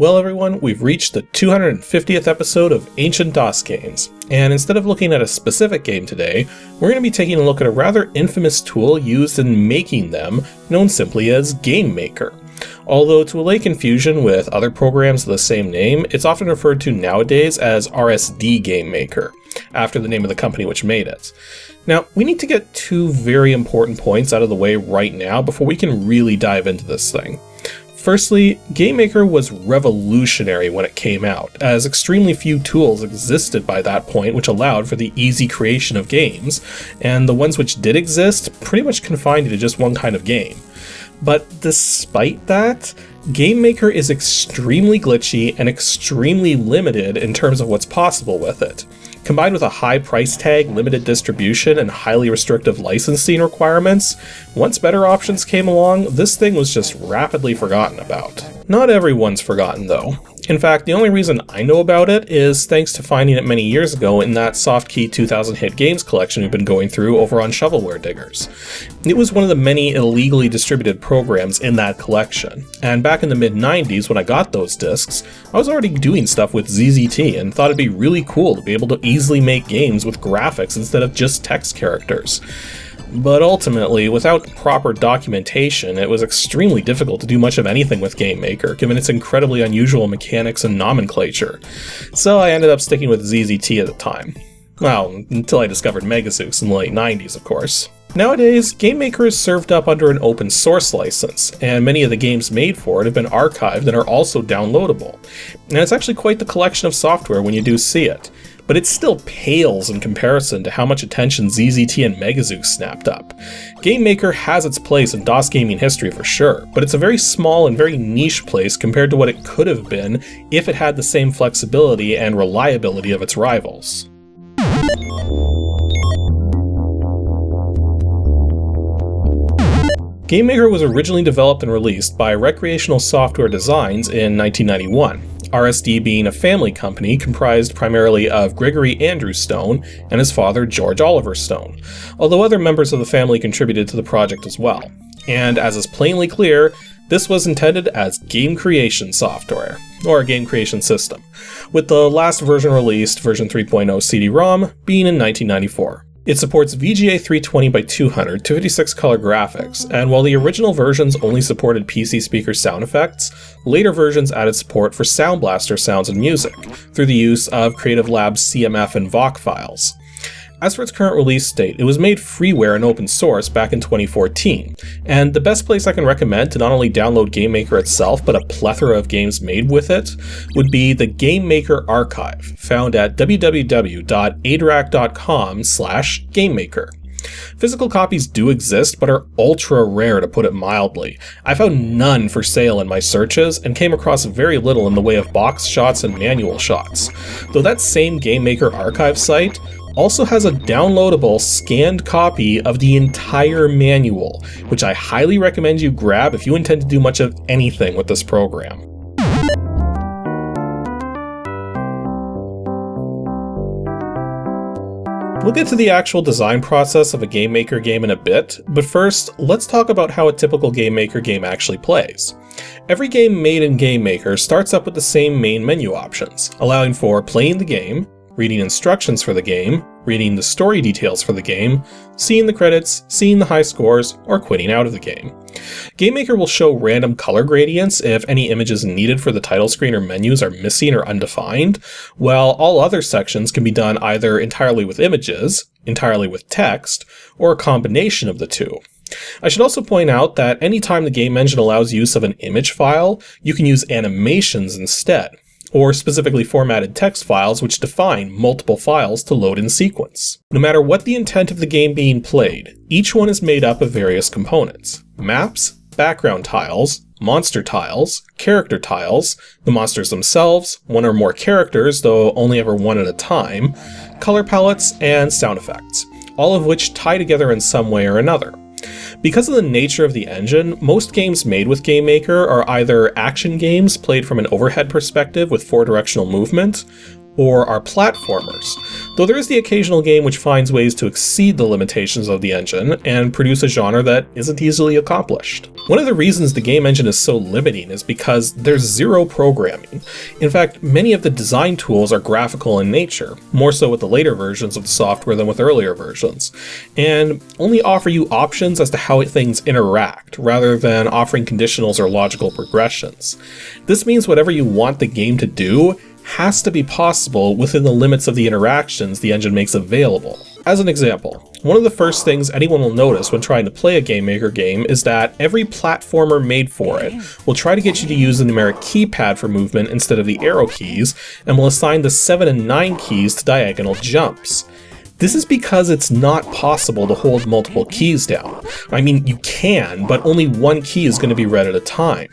Well everyone, we've reached the 250th episode of Ancient DOS Games, and instead of looking at a specific game today, we're going to be taking a look at a rather infamous tool used in making them, known simply as Game Maker. Although to allay confusion with other programs of the same name, it's often referred to nowadays as RSD Game Maker, after the name of the company which made it. Now, we need to get two very important points out of the way right now before we can really dive into this thing. Firstly, Game Maker was revolutionary when it came out, as extremely few tools existed by that point which allowed for the easy creation of games, and the ones which did exist pretty much confined you to just one kind of game. But despite that, Game Maker is extremely glitchy and extremely limited in terms of what's possible with it. Combined with a high price tag, limited distribution, and highly restrictive licensing requirements, once better options came along, this thing was just rapidly forgotten about. Not everyone's forgotten though. In fact, the only reason I know about it is thanks to finding it many years ago in that Softkey 2000 hit games collection we've been going through over on Shovelware Diggers. It was one of the many illegally distributed programs in that collection, and back in the mid-90s when I got those discs, I was already doing stuff with ZZT and thought it'd be really cool to be able to easily make games with graphics instead of just text characters. But ultimately, without proper documentation, it was extremely difficult to do much of anything with Game Maker, given its incredibly unusual mechanics and nomenclature. So I ended up sticking with ZZT at the time. Well, until I discovered Megazooks in the late 90s, of course. Nowadays, Game Maker is served up under an open source license, and many of the games made for it have been archived and are also downloadable. And it's actually quite the collection of software when you do see it. But it still pales in comparison to how much attention ZZT and Megazooks snapped up. Game Maker has its place in DOS gaming history for sure, but it's a very small and very niche place compared to what it could have been if it had the same flexibility and reliability of its rivals. Game Maker was originally developed and released by Recreational Software Designs in 1991. RSD being a family company comprised primarily of Gregory Andrew Stone and his father George Oliver Stone, although other members of the family contributed to the project as well. And as is plainly clear, this was intended as game creation software, or a game creation system, with the last version released, version 3.0 CD-ROM, being in 1994. It supports VGA 320x200 256 color graphics, and while the original versions only supported PC speaker sound effects, later versions added support for Sound Blaster sounds and music, through the use of Creative Labs CMF and VOC files. As for its current release date, it was made freeware and open source back in 2014, and the best place I can recommend to not only download Game Maker itself, but a plethora of games made with it, would be the Game Maker Archive, found at www.adrac.com/GameMaker. Physical copies do exist, but are ultra rare to put it mildly. I found none for sale in my searches, and came across very little in the way of box shots and manual shots, though that same Game Maker Archive site also has a downloadable scanned copy of the entire manual, which I highly recommend you grab if you intend to do much of anything with this program. We'll get to the actual design process of a Game Maker game in a bit, but first, let's talk about how a typical Game Maker game actually plays. Every game made in Game Maker starts up with the same main menu options, allowing for playing the game, reading instructions for the game, reading the story details for the game, seeing the credits, seeing the high scores, or quitting out of the game. Game Maker will show random color gradients if any images needed for the title screen or menus are missing or undefined, while all other sections can be done either entirely with images, entirely with text, or a combination of the two. I should also point out that anytime the game engine allows use of an image file, you can use animations instead, or specifically formatted text files which define multiple files to load in sequence. No matter what the intent of the game being played, each one is made up of various components: maps, background tiles, monster tiles, character tiles, the monsters themselves, one or more characters, though only ever one at a time, color palettes, and sound effects, all of which tie together in some way or another. Because of the nature of the engine, most games made with Game Maker are either action games played from an overhead perspective with 4-directional movement, or are platformers, though there is the occasional game which finds ways to exceed the limitations of the engine and produce a genre that isn't easily accomplished. One of the reasons the game engine is so limiting is because there's zero programming. In fact, many of the design tools are graphical in nature, more so with the later versions of the software than with earlier versions, and only offer you options as to how things interact, rather than offering conditionals or logical progressions. This means whatever you want the game to do has to be possible within the limits of the interactions the engine makes available. As an example, one of the first things anyone will notice when trying to play a GameMaker game is that every platformer made for it will try to get you to use the numeric keypad for movement instead of the arrow keys, and will assign the 7 and 9 keys to diagonal jumps. This is because it's not possible to hold multiple keys down. I mean, you can, but only one key is going to be read at a time.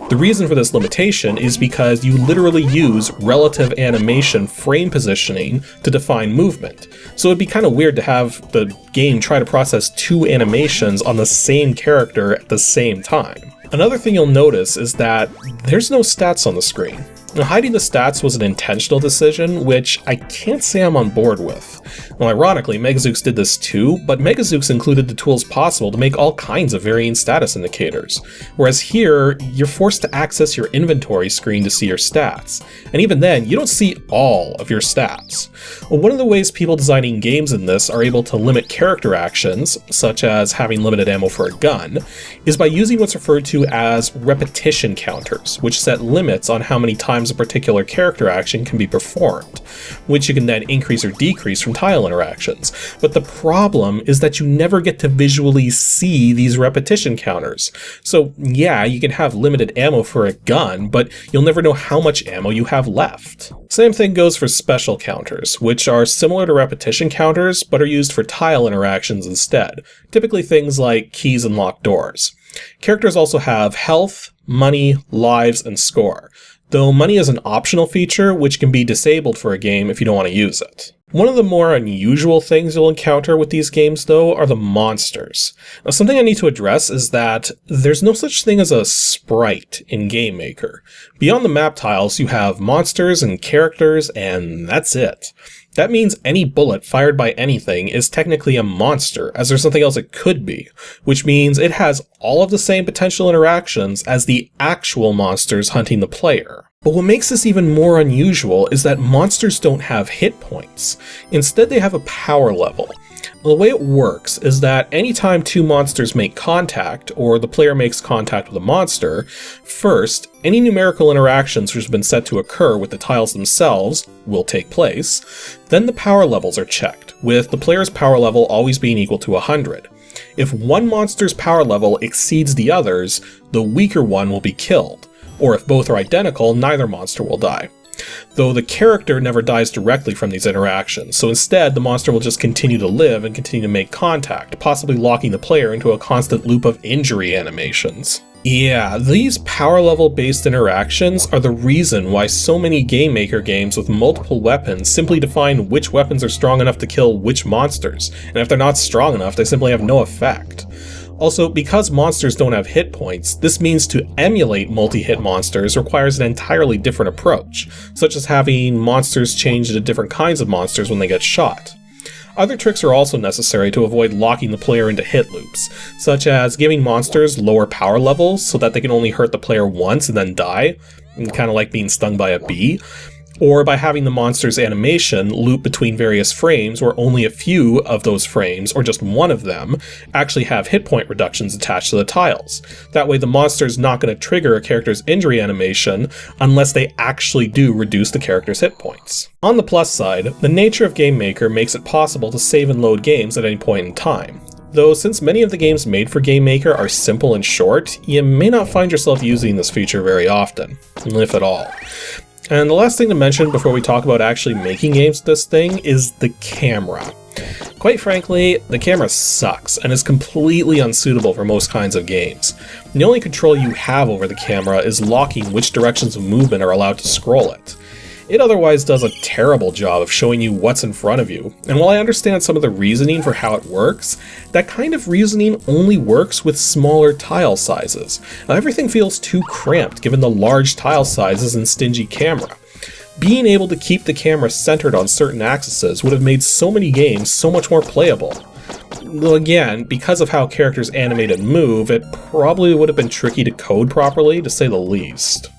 The reason for this limitation is because you literally use relative animation frame positioning to define movement. So it'd be kind of weird to have the game try to process two animations on the same character at the same time. Another thing you'll notice is that there's no stats on the screen. Now, hiding the stats was an intentional decision, which I can't say I'm on board with. Well, ironically, Megazooks did this too, but Megazooks included the tools possible to make all kinds of varying status indicators, whereas here, you're forced to access your inventory screen to see your stats, and even then, you don't see all of your stats. Well, one of the ways people designing games in this are able to limit character actions, such as having limited ammo for a gun, is by using what's referred to as repetition counters, which set limits on how many times a particular character action can be performed, which you can then increase or decrease from tile interactions. But the problem is that you never get to visually see these repetition counters. So yeah, you can have limited ammo for a gun, but you'll never know how much ammo you have left. Same thing goes for special counters, which are similar to repetition counters, but are used for tile interactions instead, typically things like keys and locked doors. Characters also have health, money, lives, and score, though money is an optional feature which can be disabled for a game if you don't want to use it. One of the more unusual things you'll encounter with these games, though, are the monsters. Now, something I need to address is that there's no such thing as a sprite in GameMaker. Beyond the map tiles, you have monsters and characters, and that's it. That means any bullet fired by anything is technically a monster, as there's nothing else it could be, which means it has all of the same potential interactions as the actual monsters hunting the player. But what makes this even more unusual is that monsters don't have hit points. Instead, they have a power level. The way it works is that anytime two monsters make contact, or the player makes contact with a monster, first, any numerical interactions which have been set to occur with the tiles themselves will take place. Then the power levels are checked, with the player's power level always being equal to 100. If one monster's power level exceeds the others, the weaker one will be killed. Or if both are identical, neither monster will die. Though the character never dies directly from these interactions, so instead the monster will just continue to live and continue to make contact, possibly locking the player into a constant loop of injury animations. Yeah, these power level based interactions are the reason why so many GameMaker games with multiple weapons simply define which weapons are strong enough to kill which monsters, and if they're not strong enough, they simply have no effect. Also, because monsters don't have hit points, this means to emulate multi-hit monsters requires an entirely different approach, such as having monsters change into different kinds of monsters when they get shot. Other tricks are also necessary to avoid locking the player into hit loops, such as giving monsters lower power levels so that they can only hurt the player once and then die, kind of like being stung by a bee, or by having the monster's animation loop between various frames where only a few of those frames, or just one of them, actually have hit point reductions attached to the tiles. That way the monster's not going to trigger a character's injury animation unless they actually do reduce the character's hit points. On the plus side, the nature of GameMaker makes it possible to save and load games at any point in time. Though since many of the games made for GameMaker are simple and short, you may not find yourself using this feature very often, if at all. And the last thing to mention before we talk about actually making games with this thing is the camera. Quite frankly, the camera sucks and is completely unsuitable for most kinds of games. The only control you have over the camera is locking which directions of movement are allowed to scroll it. It otherwise does a terrible job of showing you what's in front of you, and while I understand some of the reasoning for how it works, that kind of reasoning only works with smaller tile sizes. Now, everything feels too cramped given the large tile sizes and stingy camera. Being able to keep the camera centered on certain axes would have made so many games so much more playable. Though again, because of how characters animate and move, it probably would have been tricky to code properly, to say the least.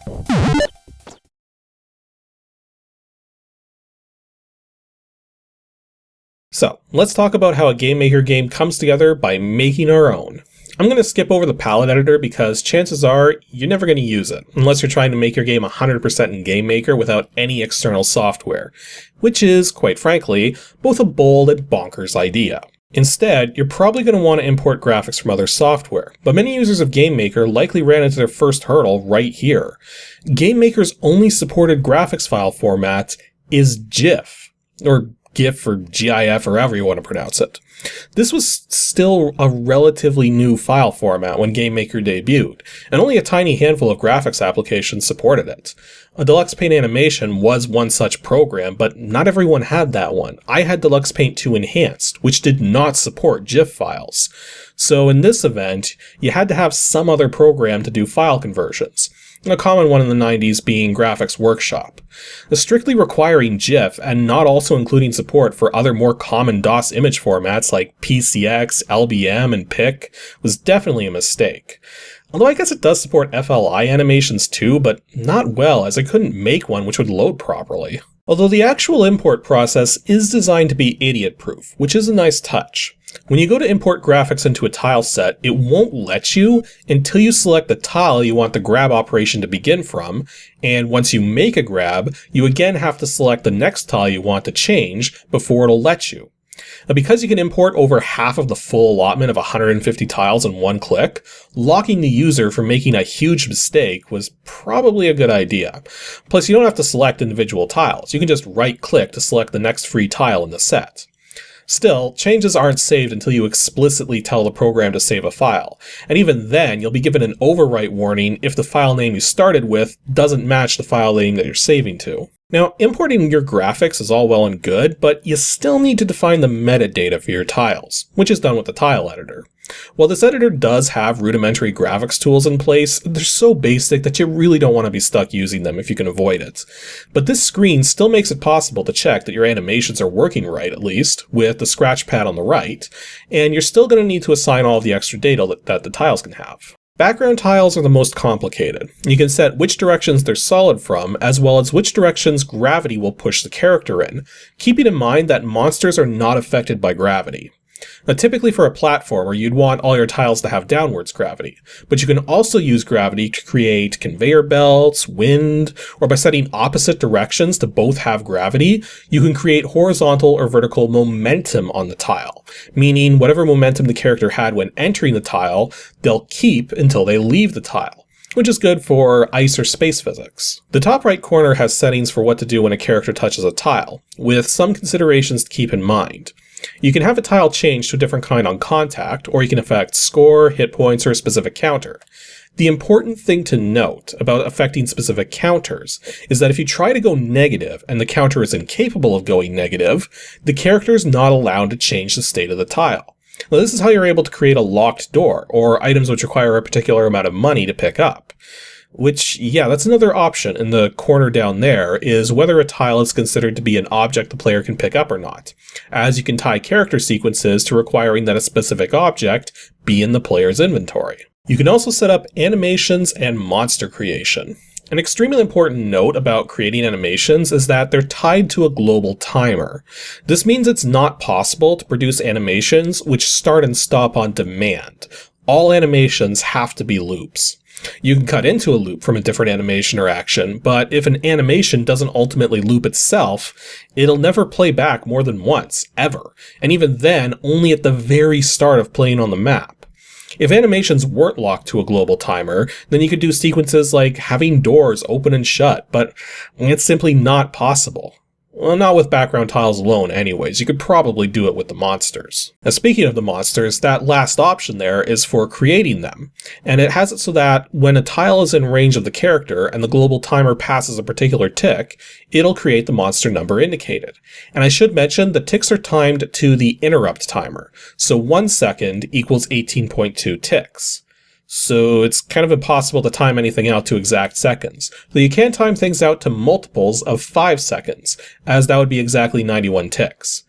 So, let's talk about how a Game Maker game comes together by making our own. I'm going to skip over the palette editor because chances are you're never going to use it, unless you're trying to make your game 100% in Game Maker without any external software, which is, quite frankly, both a bold and bonkers idea. Instead, you're probably going to want to import graphics from other software, but many users of Game Maker likely ran into their first hurdle right here. Game Maker's only supported graphics file format is GIF, or GIF or GIF or however you want to pronounce it. This was still a relatively new file format when Game Maker debuted, and only a tiny handful of graphics applications supported it. A Deluxe Paint Animation was one such program, but not everyone had that one. I had Deluxe Paint 2 Enhanced, which did not support GIF files. So in this event, you had to have some other program to do file conversions. A common one in the 90s being Graphics Workshop. The strictly requiring GIF and not also including support for other more common DOS image formats like PCX, LBM, and PIC was definitely a mistake. Although I guess it does support FLI animations too, but not well, as I couldn't make one which would load properly. Although the actual import process is designed to be idiot-proof, which is a nice touch. When you go to import graphics into a tile set, it won't let you until you select the tile you want the grab operation to begin from, and once you make a grab, you again have to select the next tile you want to change before it'll let you. Now, because you can import over half of the full allotment of 150 tiles in one click, locking the user from making a huge mistake was probably a good idea. Plus, you don't have to select individual tiles. You can just right-click to select the next free tile in the set. Still, changes aren't saved until you explicitly tell the program to save a file, and even then you'll be given an overwrite warning if the file name you started with doesn't match the file name that you're saving to. Now, importing your graphics is all well and good, but you still need to define the metadata for your tiles, which is done with the tile editor. While this editor does have rudimentary graphics tools in place, they're so basic that you really don't want to be stuck using them if you can avoid it. But this screen still makes it possible to check that your animations are working right, at least, with the scratch pad on the right, and you're still going to need to assign all of the extra data that the tiles can have. Background tiles are the most complicated. You can set which directions they're solid from, as well as which directions gravity will push the character in, keeping in mind that monsters are not affected by gravity. Now, typically for a platformer, you'd want all your tiles to have downwards gravity, but you can also use gravity to create conveyor belts, wind, or by setting opposite directions to both have gravity, you can create horizontal or vertical momentum on the tile, meaning whatever momentum the character had when entering the tile, they'll keep until they leave the tile, which is good for ice or space physics. The top right corner has settings for what to do when a character touches a tile, with some considerations to keep in mind. You can have a tile change to a different kind on contact, or you can affect score, hit points, or a specific counter. The important thing to note about affecting specific counters is that if you try to go negative and the counter is incapable of going negative, the character is not allowed to change the state of the tile. Now, this is how you're able to create a locked door, or items which require a particular amount of money to pick up. Which, yeah, that's another option in the corner down there, is whether a tile is considered to be an object the player can pick up or not, as you can tie character sequences to requiring that a specific object be in the player's inventory. You can also set up animations and monster creation. An extremely important note about creating animations is that they're tied to a global timer. This means it's not possible to produce animations which start and stop on demand. All animations have to be loops. You can cut into a loop from a different animation or action, but if an animation doesn't ultimately loop itself, it'll never play back more than once, ever, and even then, only at the very start of playing on the map. If animations weren't locked to a global timer, then you could do sequences like having doors open and shut, but it's simply not possible. Well, not with background tiles alone anyways, you could probably do it with the monsters. Now, speaking of the monsters, that last option there is for creating them, and it has it so that when a tile is in range of the character and the global timer passes a particular tick, it'll create the monster number indicated. And I should mention the ticks are timed to the interrupt timer, so 1 second equals 18.2 ticks. so it's kind of impossible to time anything out to exact seconds. Though you can time things out to multiples of 5 seconds, as that would be exactly 91 ticks.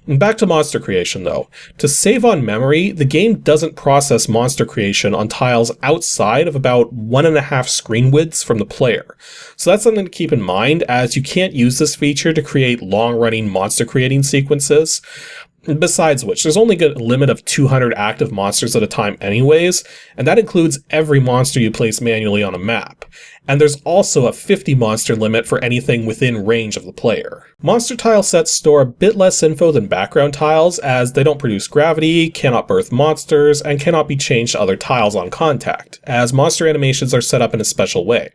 Back to monster creation though. To save on memory, the game doesn't process monster creation on tiles outside of about 1.5 screen widths from the player. So that's something to keep in mind, as you can't use this feature to create long-running monster creating sequences. Besides which, there's only a limit of 200 active monsters at a time anyways, and that includes every monster you place manually on a map. And there's also a 50 monster limit for anything within range of the player. Monster tile sets store a bit less info than background tiles, as they don't produce gravity, cannot birth monsters, and cannot be changed to other tiles on contact, as monster animations are set up in a special way.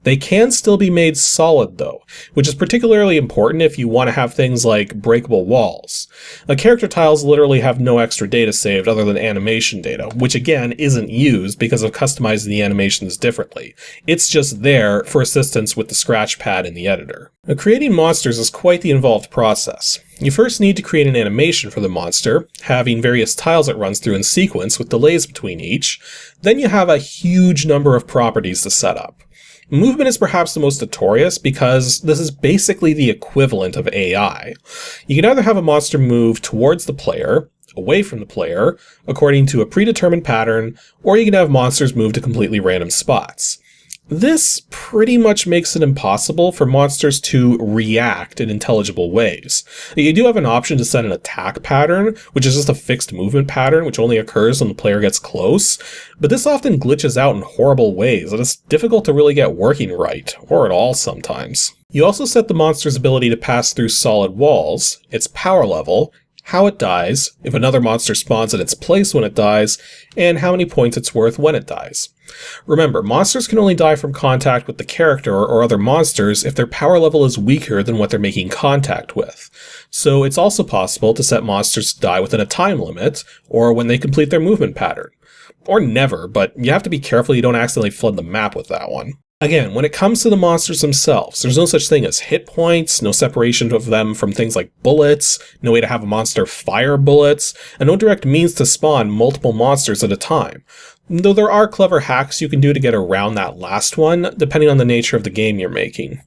They can still be made solid though, which is particularly important if you want to have things like breakable walls. Character tiles literally have no extra data saved other than animation data, which again isn't used because of customizing the animations differently. It's just there for assistance with the scratch pad in the editor. Now, creating monsters is quite the involved process. You first need to create an animation for the monster, having various tiles it runs through in sequence with delays between each. Then you have a huge number of properties to set up. Movement is perhaps the most notorious because this is basically the equivalent of AI. You can either have a monster move towards the player, away from the player, according to a predetermined pattern, or you can have monsters move to completely random spots. This pretty much makes it impossible for monsters to react in intelligible ways. You do have an option to set an attack pattern, which is just a fixed movement pattern which only occurs when the player gets close, but this often glitches out in horrible ways and it's difficult to really get working right, or at all sometimes. You also set the monster's ability to pass through solid walls, its power level, how it dies, if another monster spawns in its place when it dies, and how many points it's worth when it dies. Remember, monsters can only die from contact with the character or other monsters if their power level is weaker than what they're making contact with. So it's also possible to set monsters to die within a time limit, or when they complete their movement pattern. Or never, but you have to be careful you don't accidentally flood the map with that one. Again, when it comes to the monsters themselves, there's no such thing as hit points, no separation of them from things like bullets, no way to have a monster fire bullets, and no direct means to spawn multiple monsters at a time. Though there are clever hacks you can do to get around that last one, depending on the nature of the game you're making.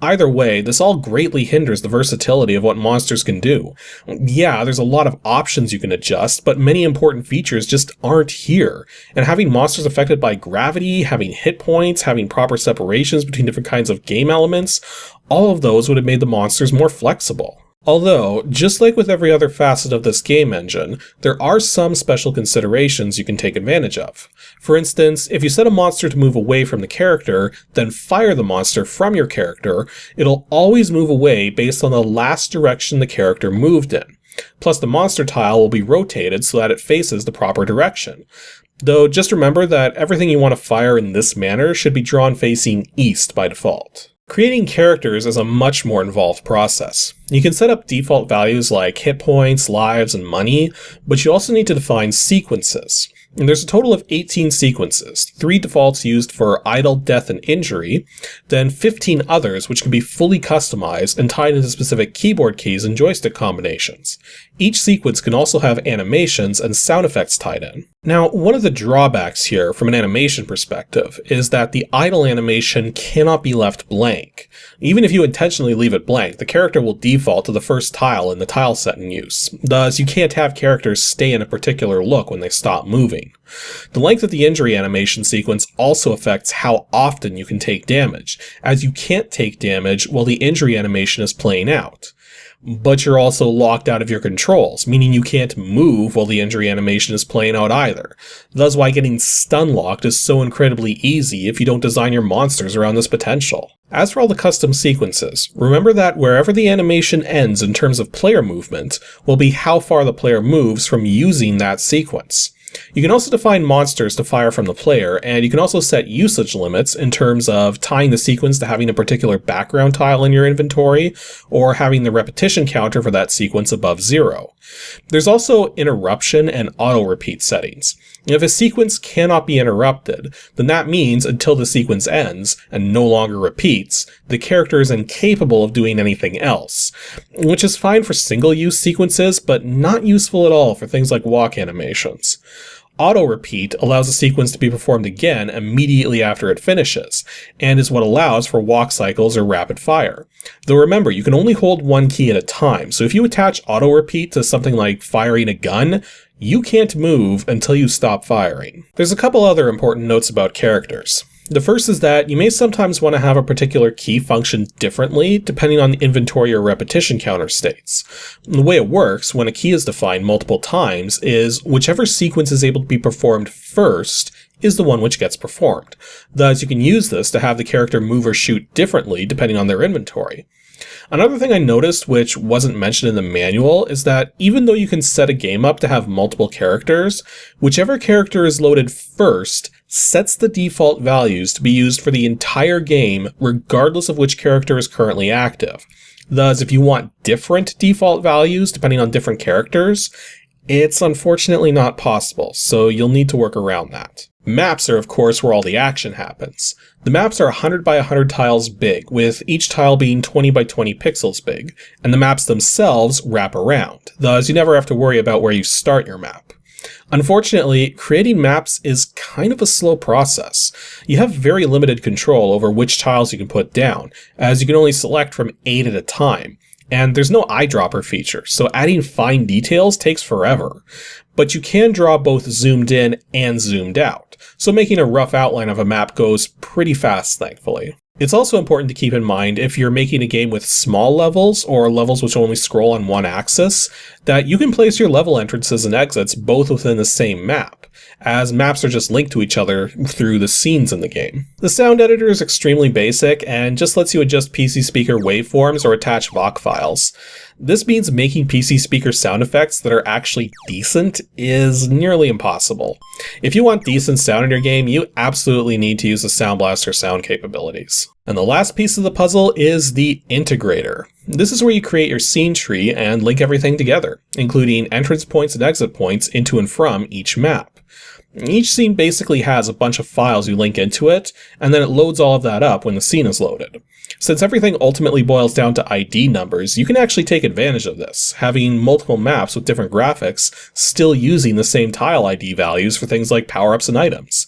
Either way, this all greatly hinders the versatility of what monsters can do. Yeah, there's a lot of options you can adjust, but many important features just aren't here. And having monsters affected by gravity, having hit points, having proper separations between different kinds of game elements, all of those would have made the monsters more flexible. Although, just like with every other facet of this game engine, there are some special considerations you can take advantage of. For instance, if you set a monster to move away from the character, then fire the monster from your character, it'll always move away based on the last direction the character moved in. Plus, the monster tile will be rotated so that it faces the proper direction. Though, just remember that everything you want to fire in this manner should be drawn facing east by default. Creating characters is a much more involved process. You can set up default values like hit points, lives, and money, but you also need to define sequences. And there's a total of 18 sequences, 3 defaults used for idle, death, and injury, then 15 others which can be fully customized and tied into specific keyboard keys and joystick combinations. Each sequence can also have animations and sound effects tied in. Now, one of the drawbacks here from an animation perspective is that the idle animation cannot be left blank. Even if you intentionally leave it blank, the character will default to the first tile in the tile set in use. Thus, you can't have characters stay in a particular look when they stop moving. The length of the injury animation sequence also affects how often you can take damage, as you can't take damage while the injury animation is playing out. But you're also locked out of your controls, meaning you can't move while the injury animation is playing out either. That's why getting stun locked is so incredibly easy if you don't design your monsters around this potential. As for all the custom sequences, remember that wherever the animation ends in terms of player movement will be how far the player moves from using that sequence. You can also define monsters to fire from the player, and you can also set usage limits in terms of tying the sequence to having a particular background tile in your inventory, or having the repetition counter for that sequence above 0. There's also interruption and auto-repeat settings. If a sequence cannot be interrupted, then that means until the sequence ends, and no longer repeats, the character is incapable of doing anything else, which is fine for single-use sequences, but not useful at all for things like walk animations. auto repeat allows a sequence to be performed again immediately after it finishes, and is what allows for walk cycles or rapid fire. Though remember, you can only hold one key at a time, so if you attach auto repeat to something like firing a gun, you can't move until you stop firing. There's a couple other important notes about characters. The first is that you may sometimes want to have a particular key function differently depending on the inventory or repetition counter states. The way it works when a key is defined multiple times is whichever sequence is able to be performed first is the one which gets performed. Thus, you can use this to have the character move or shoot differently depending on their inventory. Another thing I noticed, which wasn't mentioned in the manual, is that even though you can set a game up to have multiple characters, whichever character is loaded first sets the default values to be used for the entire game regardless of which character is currently active. Thus, if you want different default values depending on different characters, it's unfortunately not possible, so you'll need to work around that. Maps are, of course, where all the action happens. The maps are 100 by 100 tiles big, with each tile being 20 by 20 pixels big, and the maps themselves wrap around, thus you never have to worry about where you start your map. Unfortunately, creating maps is kind of a slow process. You have very limited control over which tiles you can put down, as you can only select from 8 at a time. And there's no eyedropper feature, so adding fine details takes forever. But you can draw both zoomed in and zoomed out, so making a rough outline of a map goes pretty fast, thankfully. It's also important to keep in mind if you're making a game with small levels, or levels which only scroll on one axis, that you can place your level entrances and exits both within the same map, as maps are just linked to each other through the scenes in the game. The sound editor is extremely basic and just lets you adjust PC speaker waveforms or attach VOC files. This means making PC speaker sound effects that are actually decent is nearly impossible. If you want decent sound in your game, you absolutely need to use the Sound Blaster sound capabilities. And the last piece of the puzzle is the integrator. This is where you create your scene tree and link everything together, including entrance points and exit points into and from each map. Each scene basically has a bunch of files you link into it, and then it loads all of that up when the scene is loaded. Since everything ultimately boils down to ID numbers, you can actually take advantage of this, having multiple maps with different graphics, still using the same tile ID values for things like power-ups and items.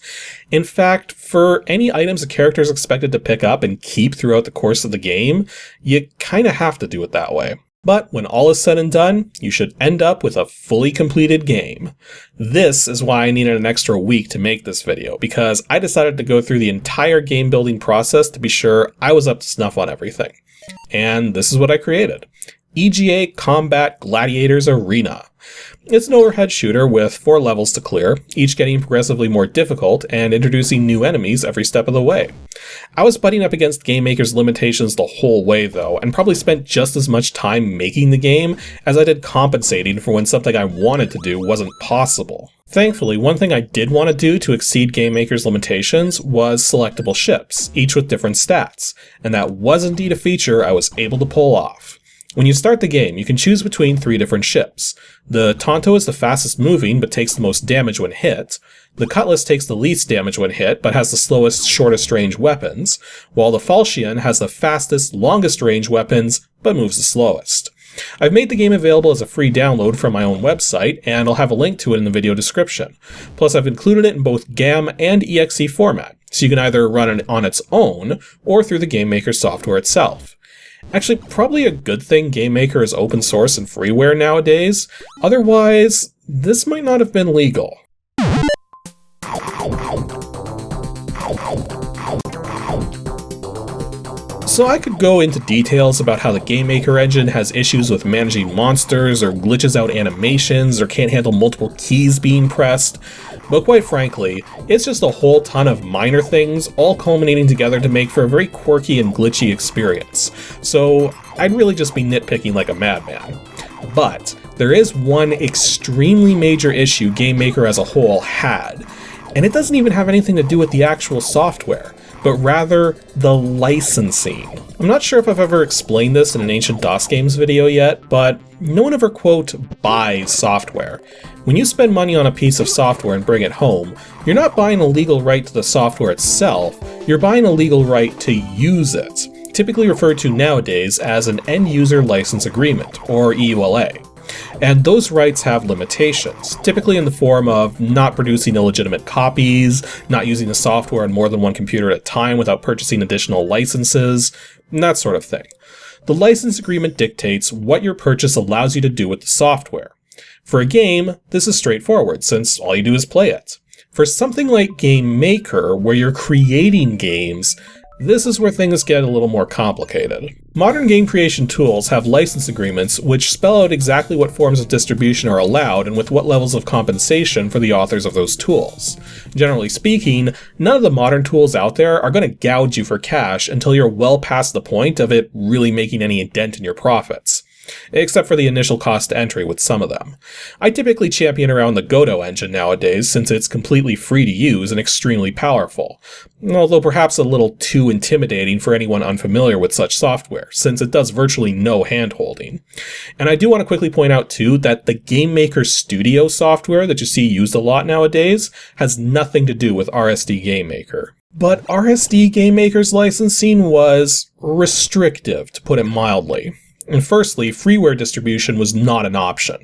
In fact, for any items a character is expected to pick up and keep throughout the course of the game, you kinda have to do it that way. But when all is said and done, you should end up with a fully completed game. This is why I needed an extra week to make this video, because I decided to go through the entire game building process to be sure I was up to snuff on everything. And this is what I created. EGA Combat Gladiators Arena. It's an overhead shooter with 4 levels to clear, each getting progressively more difficult and introducing new enemies every step of the way. I was butting up against GameMaker's limitations the whole way though, and probably spent just as much time making the game as I did compensating for when something I wanted to do wasn't possible. Thankfully, one thing I did want to do to exceed GameMaker's limitations was selectable ships, each with different stats, and that was indeed a feature I was able to pull off. When you start the game, you can choose between 3 different ships. The Tonto is the fastest moving, but takes the most damage when hit. The Cutlass takes the least damage when hit, but has the slowest, shortest range weapons, while the Falchion has the fastest, longest range weapons, but moves the slowest. I've made the game available as a free download from my own website, and I'll have a link to it in the video description. Plus, I've included it in both GAM and EXE format, so you can either run it on its own, or through the GameMaker software itself. Actually, probably a good thing GameMaker is open source and freeware nowadays, otherwise, this might not have been legal. So I could go into details about how the GameMaker engine has issues with managing monsters, or glitches out animations, or can't handle multiple keys being pressed, but quite frankly, it's just a whole ton of minor things all culminating together to make for a very quirky and glitchy experience, so I'd really just be nitpicking like a madman. But there is one extremely major issue GameMaker as a whole had, and it doesn't even have anything to do with the actual software, but rather the licensing. I'm not sure if I've ever explained this in an Ancient DOS Games video yet, but no one ever, quote, buys software. When you spend money on a piece of software and bring it home, you're not buying a legal right to the software itself, you're buying a legal right to use it, typically referred to nowadays as an End User License Agreement, or EULA. And those rights have limitations, typically in the form of not producing illegitimate copies, not using the software on more than one computer at a time without purchasing additional licenses, that sort of thing. The license agreement dictates what your purchase allows you to do with the software. For a game, this is straightforward, since all you do is play it. For something like Game Maker, where you're creating games, this is where things get a little more complicated. Modern game creation tools have license agreements which spell out exactly what forms of distribution are allowed and with what levels of compensation for the authors of those tools. Generally speaking, none of the modern tools out there are going to gouge you for cash until you're well past the point of it really making any dent in your profits. Except for the initial cost to entry with some of them. I typically champion around the Godot engine nowadays since it's completely free to use and extremely powerful, although perhaps a little too intimidating for anyone unfamiliar with such software, since it does virtually no hand-holding. And I do want to quickly point out too that the Game Maker Studio software that you see used a lot nowadays has nothing to do with RSD Game Maker. But RSD Game Maker's licensing was restrictive, to put it mildly. And firstly, freeware distribution was not an option,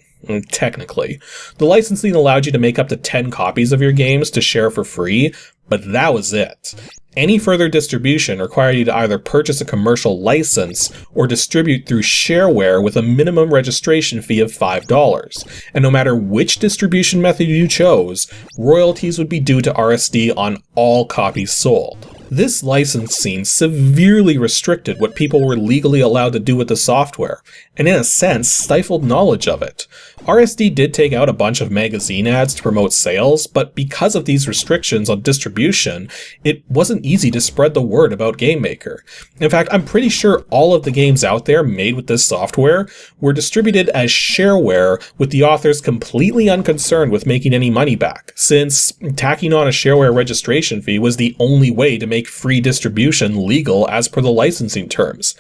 technically. The licensing allowed you to make up to 10 copies of your games to share for free, but that was it. Any further distribution required you to either purchase a commercial license or distribute through shareware with a minimum registration fee of $5. And no matter which distribution method you chose, royalties would be due to RSD on all copies sold. This licensing severely restricted what people were legally allowed to do with the software, and in a sense stifled knowledge of it. RSD did take out a bunch of magazine ads to promote sales, but because of these restrictions on distribution, it wasn't easy to spread the word about Game Maker. In fact, I'm pretty sure all of the games out there made with this software were distributed as shareware, with the authors completely unconcerned with making any money back, since tacking on a shareware registration fee was the only way to make free distribution legal as per the licensing terms.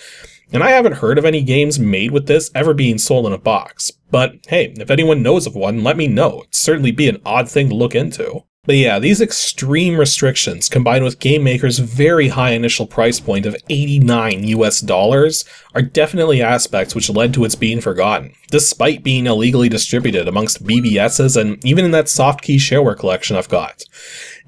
And I haven't heard of any games made with this ever being sold in a box. But hey, if anyone knows of one, let me know. It'd certainly be an odd thing to look into. But yeah, these extreme restrictions, combined with Game Maker's very high initial price point of $89 US, are definitely aspects which led to its being forgotten, despite being illegally distributed amongst BBSs and even in that Softkey shareware collection I've got.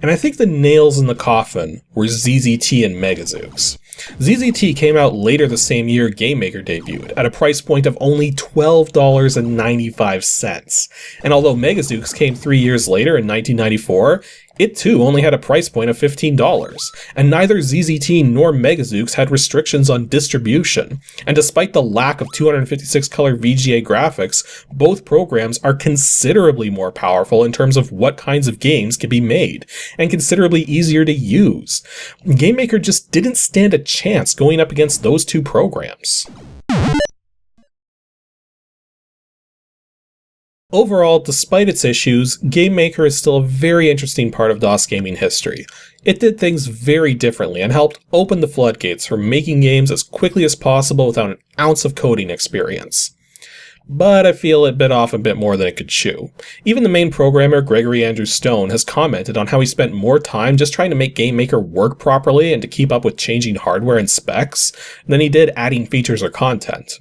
And I think the nails in the coffin were ZZT and Megazooks. ZZT came out later the same year Game Maker debuted, at a price point of only $12.95. And although Megazooks came 3 years later in 1994, it too only had a price point of $15, and neither ZZT nor Megazooks had restrictions on distribution, and despite the lack of 256 color VGA graphics, both programs are considerably more powerful in terms of what kinds of games can be made, and considerably easier to use. Game Maker just didn't stand a chance going up against those two programs. Overall, despite its issues, Game Maker is still a very interesting part of DOS gaming history. It did things very differently and helped open the floodgates for making games as quickly as possible without an ounce of coding experience. But I feel it bit off a bit more than it could chew. Even the main programmer, Gregory Andrew Stone, has commented on how he spent more time just trying to make Game Maker work properly and to keep up with changing hardware and specs than he did adding features or content.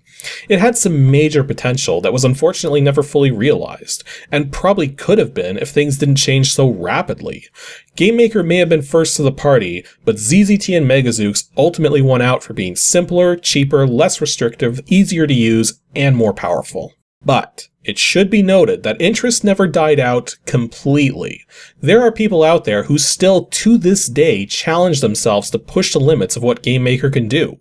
It had some major potential that was unfortunately never fully realized, and probably could have been if things didn't change so rapidly. Game Maker may have been first to the party, but ZZT and Megazooks ultimately won out for being simpler, cheaper, less restrictive, easier to use, and more powerful. But it should be noted that interest never died out completely. There are people out there who still, to this day, challenge themselves to push the limits of what Game Maker can do.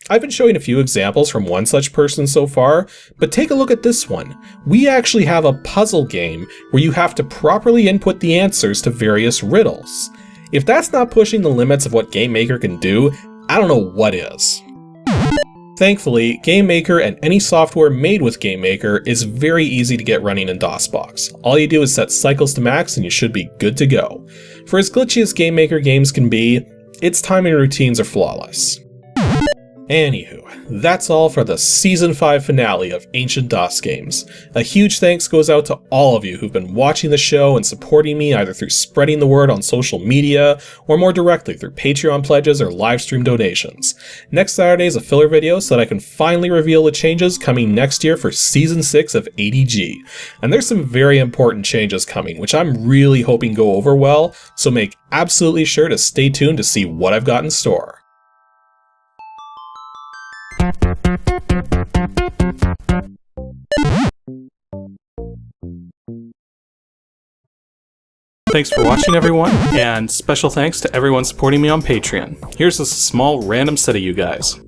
I've been showing a few examples from one such person so far, but take a look at this one. We actually have a puzzle game where you have to properly input the answers to various riddles. If that's not pushing the limits of what Game Maker can do, I don't know what is. Thankfully, Game Maker and any software made with Game Maker is very easy to get running in DOSBox. All you do is set cycles to max and you should be good to go. For as glitchy as Game Maker games can be, its timing routines are flawless. Anywho, that's all for the Season 5 finale of Ancient DOS Games. A huge thanks goes out to all of you who've been watching the show and supporting me either through spreading the word on social media, or more directly through Patreon pledges or livestream donations. Next Saturday is a filler video so that I can finally reveal the changes coming next year for Season 6 of ADG. And there's some very important changes coming, which I'm really hoping go over well, so make absolutely sure to stay tuned to see what I've got in store. Thanks for watching, everyone, and special thanks to everyone supporting me on Patreon. Here's a small random set of you guys.